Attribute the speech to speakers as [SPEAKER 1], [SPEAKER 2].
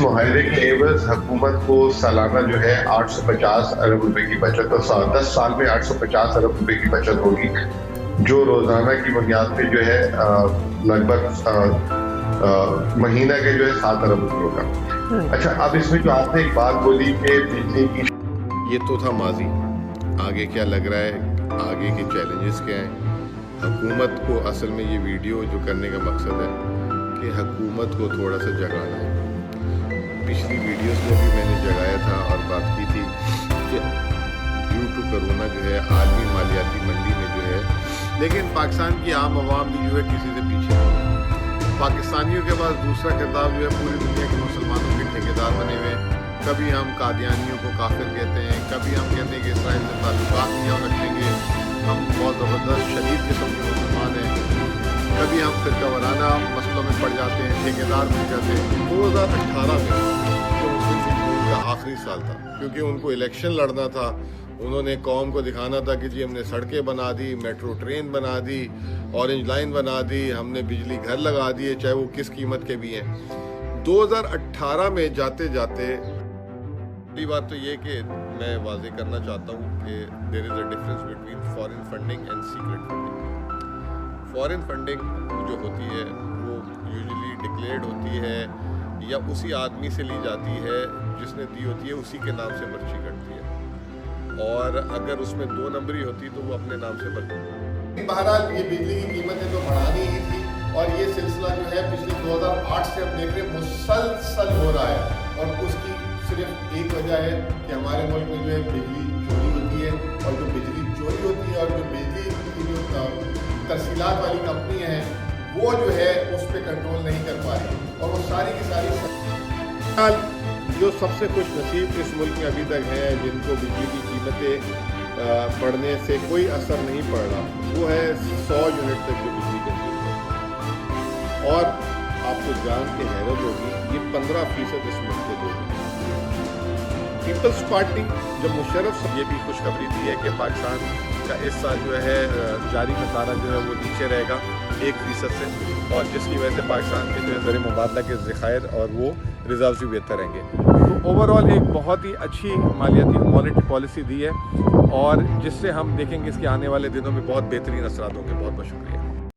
[SPEAKER 1] معاہدے کے عوض حکومت کو سالانہ جو ہے 850 ارب روپے کی بچت، اور 10 سال میں 850 ارب روپے کی بچت ہوگی، جو روزانہ کی بنیاد پہ جو ہے لگ بھگ مہینہ کے جو ہے 7 ارب روپے کا۔ اچھا، اب اس میں جو آپ نے ایک بات بولی کہ بجلی کی،
[SPEAKER 2] یہ تو تھا ماضی، آگے کیا لگ رہا ہے، آگے کے چیلنجز کیا ہیں۔ حکومت کو اصل میں یہ ویڈیو جو کرنے کا مقصد ہے کہ حکومت کو تھوڑا سا جگانا ہے۔ پچھلی ویڈیوز میں بھی میں نے جگایا تھا اور بات کی تھی کہ ڈیو ٹو کرونا جو ہے عالمی مالیاتی منڈی میں جو ہے، لیکن پاکستان کی عام عوام بھی جو ہے کسی سے پیچھے نہیں۔ پاکستانیوں کے پاس دوسرا کتاب جو ہے پوری دنیا کے مسلمانوں کے ٹھیکیدار بنے ہوئے ہیں۔ کبھی ہم قادیانیوں کو کافر کہتے ہیں، کبھی ہم کہتے ہیں کہ اسرائیل سے تعلقات نہیں رکھیں گے، ہم بہت زبردست شدید قسم کے مسلمان ہیں، کبھی ہم فرقہ وارانہ مسئلوں میں پڑ جاتے ہیں، ٹھیکیدار بن جاتے ہیں۔ 2018 میں جو مسلم لیگ کا آخری سال تھا، کیونکہ ان کو الیکشن لڑنا تھا، انہوں نے قوم کو دکھانا تھا کہ جی ہم نے سڑکیں بنا دی، میٹرو ٹرین بنا دی، اورنج لائن بنا دی، ہم نے بجلی گھر لگا دیے، چاہے وہ کس قیمت کے بھی ہیں۔ 2018 میں جاتے جاتے پہلی بات تو یہ کہ میں واضح کرنا چاہتا ہوں کہ there is a difference between foreign funding and secret funding. Foreign funding جو ہوتی ہے وہ یوزلی ڈکلیئرڈ ہوتی ہے یا اسی آدمی سے لی جاتی ہے جس نے دی ہوتی ہے، اسی کے نام سے پرچی کٹتی ہے، اور اگر اس میں 2 نمبری ہوتی تو وہ اپنے نام سے پرچی۔ بہرحال یہ بجلی کی قیمتیں تو بڑھانی ہی تھی، اور یہ سلسلہ جو ہے پچھلے 2008 سے اب دیکھ رہے مسلسل ہو رہا ہے، اور اس کی صرف ایک وجہ ہے کہ ہمارے ملک میں جو ہے بجلی چوری ہوتی ہے، اور جو بجلی چوری ہوتی ہے اور جو بجلی کی جو ترسیلات والی کمپنیاں ہیں وہ جو ہے اس پہ کنٹرول نہیں کر پا رہی، اور وہ ساری کی ساری جو سب سے خوش نصیب اس ملک میں ابھی تک ہیں جن کو بجلی کی قیمتیں بڑھنے سے کوئی اثر نہیں پڑ رہا، وہ ہے 100 یونٹ تک جو بجلی کنزیوم کرتے ہیں، اور آپ کو جان کے حیرت ہوگی یہ 15% اس ملک کے لوگ ہیں۔ پیپلز پارٹی جب مشرف سے یہ بھی خوشخبری دی ہے کہ پاکستان کا اس سال جو ہے جاری خسارہ جو ہے وہ نیچے رہے گا 1% سے، اور جس کی وجہ سے پاکستان کے جو ہے زر مبادلہ کے ذخائر اور وہ ریزروز بھی بہتر رہیں گے۔ تو اوور آل ایک بہت ہی اچھی مالیاتی مانیٹری پالیسی دی ہے، اور جس سے ہم دیکھیں گے اس کے آنے والے دنوں میں بہت بہترین اثرات ہوں گے۔ بہت بہت شکریہ۔